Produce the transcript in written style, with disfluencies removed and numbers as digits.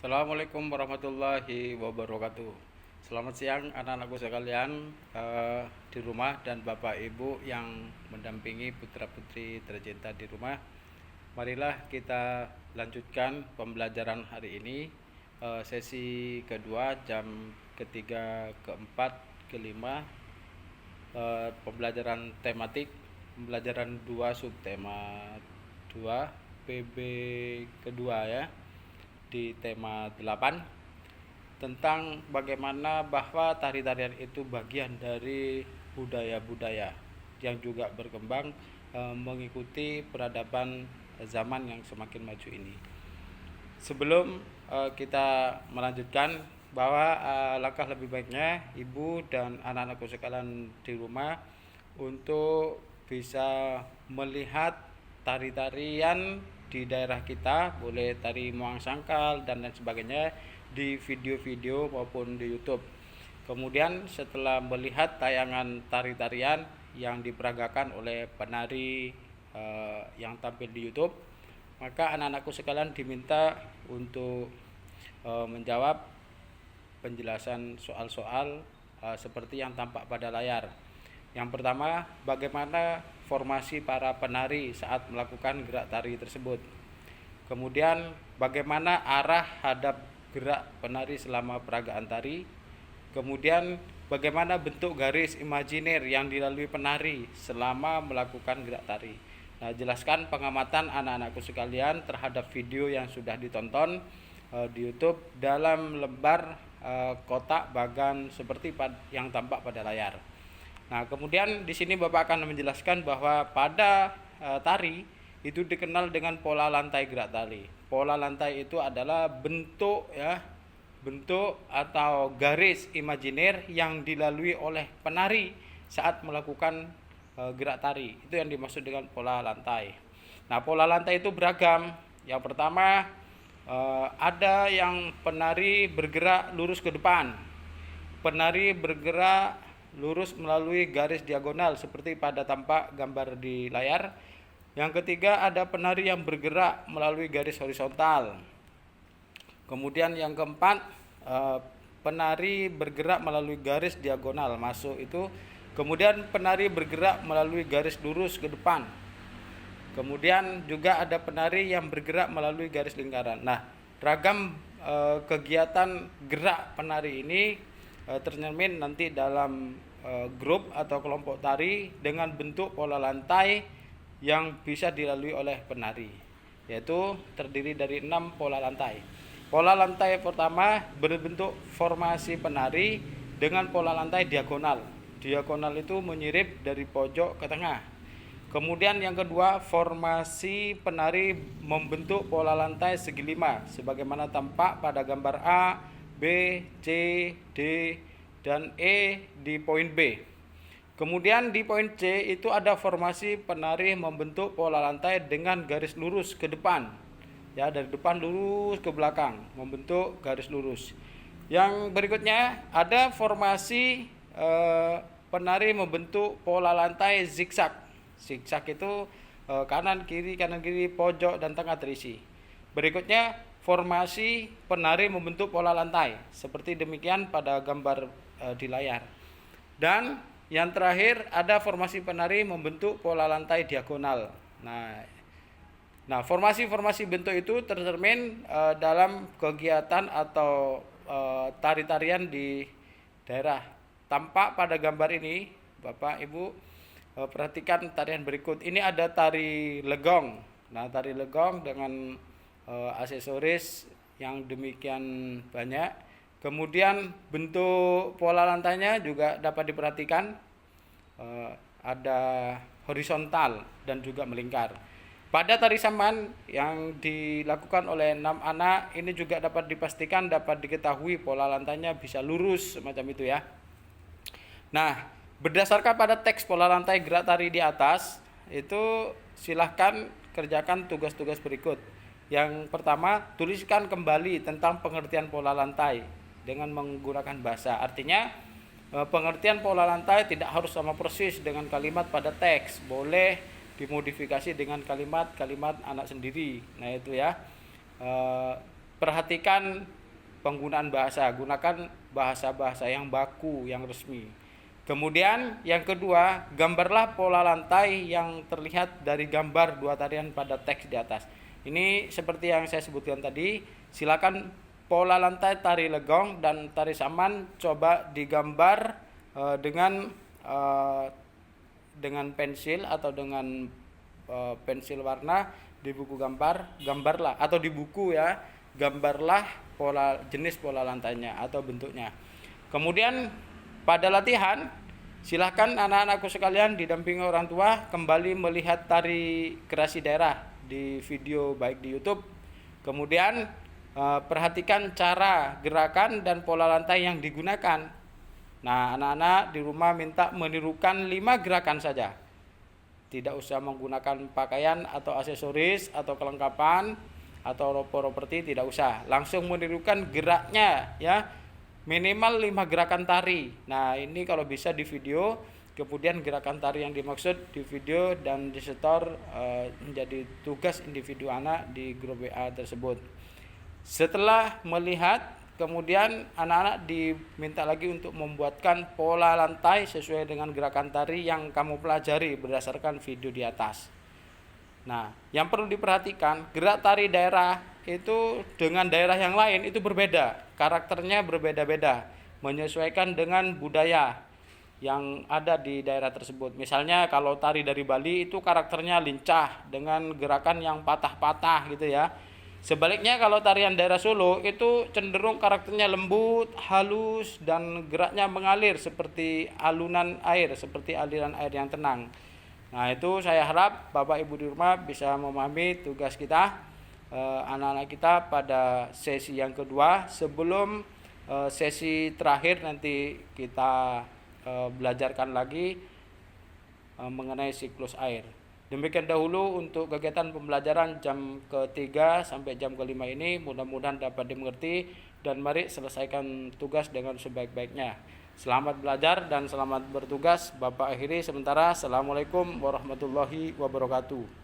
Assalamualaikum warahmatullahi wabarakatuh. Selamat siang anak-anakku sekalian, di rumah dan bapak ibu yang mendampingi putra putri tercinta di rumah. Marilah kita lanjutkan pembelajaran hari ini, sesi kedua, jam ketiga, keempat, kelima, pembelajaran tematik, pembelajaran 2 subtema 2 PB kedua ya, di tema 8 tentang bagaimana bahwa tari-tarian itu bagian dari budaya-budaya yang juga berkembang mengikuti peradaban zaman yang semakin maju ini. Sebelum kita melanjutkan, bahwa langkah lebih baiknya ibu dan anak-anakku sekalian di rumah untuk bisa melihat tari-tarian di daerah kita, boleh tari Moang Sangkal dan lain sebagainya, di video-video maupun di YouTube. Kemudian setelah melihat tayangan tari-tarian yang diperagakan oleh penari yang tampil di YouTube, maka anak-anakku sekalian diminta untuk menjawab penjelasan soal-soal seperti yang tampak pada layar. Yang pertama, bagaimana formasi para penari saat melakukan gerak tari tersebut. Kemudian, bagaimana arah hadap gerak penari selama peragaan tari. Kemudian, bagaimana bentuk garis imajiner yang dilalui penari selama melakukan gerak tari. Nah, jelaskan pengamatan anak-anakku sekalian terhadap video yang sudah ditonton di YouTube dalam lembar kotak bagan seperti yang tampak pada layar. Nah, kemudian di sini Bapak akan menjelaskan bahwa pada tari itu dikenal dengan pola lantai gerak tari. Pola lantai itu adalah bentuk atau garis imajiner yang dilalui oleh penari saat melakukan gerak tari. Itu yang dimaksud dengan pola lantai. Nah, pola lantai itu beragam. Yang pertama, ada yang penari bergerak lurus ke depan, penari bergerak lurus melalui garis diagonal seperti pada tampak gambar di layar. Yang ketiga, ada penari yang bergerak melalui garis horizontal. Kemudian yang keempat, penari bergerak melalui garis diagonal masuk itu. Kemudian penari bergerak melalui garis lurus ke depan. Kemudian juga ada penari yang bergerak melalui garis lingkaran. Nah, ragam kegiatan gerak penari ini tercermin nanti dalam grup atau kelompok tari dengan bentuk pola lantai yang bisa dilalui oleh penari, yaitu terdiri dari 6 pola lantai. Pola lantai pertama berbentuk formasi penari dengan pola lantai diagonal. Diagonal itu menyirip dari pojok ke tengah. Kemudian yang kedua, formasi penari membentuk pola lantai segi 5 sebagaimana tampak pada gambar A, B, C, D, dan E di poin B. Kemudian di poin C itu ada formasi penari membentuk pola lantai dengan garis lurus ke depan. Ya, dari depan lurus ke belakang, membentuk garis lurus. Yang berikutnya ada formasi penari membentuk pola lantai zigzag. Zigzag itu kanan kiri, pojok dan tengah terisi. Berikutnya formasi penari membentuk pola lantai seperti demikian pada gambar di layar. Dan yang terakhir ada formasi penari membentuk pola lantai diagonal. Nah, formasi-formasi bentuk itu tercermin dalam kegiatan atau tari-tarian di daerah. Tampak pada gambar ini, Bapak Ibu, perhatikan tarian berikut. Ini ada tari legong. Nah, tari legong dengan aksesoris yang demikian banyak. Kemudian bentuk pola lantainya juga dapat diperhatikan, ada horizontal dan juga melingkar. Pada tari saman yang dilakukan oleh 6 anak ini juga dapat dipastikan, dapat diketahui pola lantainya bisa lurus semacam itu ya. Nah, berdasarkan pada teks pola lantai gerak tari di atas, itu silahkan kerjakan tugas-tugas berikut. Yang pertama, tuliskan kembali tentang pengertian pola lantai dengan menggunakan bahasa. Artinya, pengertian pola lantai tidak harus sama persis dengan kalimat pada teks. Boleh dimodifikasi dengan kalimat-kalimat anak sendiri. Nah, itu ya. perhatikan penggunaan bahasa, gunakan bahasa-bahasa yang baku, yang resmi. Kemudian yang kedua, gambarlah pola lantai yang terlihat dari gambar dua tarian pada teks di atas. Ini seperti yang saya sebutkan tadi, silakan pola lantai tari legong dan tari saman coba digambar dengan pensil atau dengan pensil warna di buku gambarlah atau di buku ya, gambarlah jenis pola lantainya atau bentuknya. Kemudian pada latihan, silahkan anak-anakku sekalian didampingi orang tua kembali melihat tari kreasi daerah di video baik di YouTube. Kemudian perhatikan cara gerakan dan pola lantai yang digunakan. Nah, anak-anak di rumah minta menirukan 5 gerakan saja. Tidak usah menggunakan pakaian atau aksesoris atau kelengkapan atau properti, tidak usah. Langsung menirukan geraknya ya. Minimal 5 gerakan tari. Nah, ini kalau bisa di video, kemudian gerakan tari yang dimaksud di video dan disetor menjadi tugas individu anak di grup WA tersebut. Setelah melihat, kemudian anak-anak diminta lagi untuk membuatkan pola lantai sesuai dengan gerakan tari yang kamu pelajari berdasarkan video di atas. Nah, yang perlu diperhatikan, gerak tari daerah itu dengan daerah yang lain itu berbeda, karakternya berbeda-beda, menyesuaikan dengan budaya yang ada di daerah tersebut. Misalnya kalau tari dari Bali itu karakternya lincah dengan gerakan yang patah-patah gitu ya. Sebaliknya kalau tarian daerah Solo itu cenderung karakternya lembut, halus, dan geraknya mengalir seperti alunan air, seperti aliran air yang tenang. Nah, itu saya harap Bapak Ibu di rumah bisa memahami tugas kita, anak-anak kita pada sesi yang kedua. Sebelum sesi terakhir nanti kita belajarkan lagi mengenai siklus air. Demikian dahulu untuk kegiatan pembelajaran jam ke-3 sampai jam ke-5 ini, mudah-mudahan dapat dimengerti dan mari selesaikan tugas dengan sebaik-baiknya. Selamat belajar dan selamat bertugas. Bapak akhiri sementara. Assalamualaikum warahmatullahi wabarakatuh.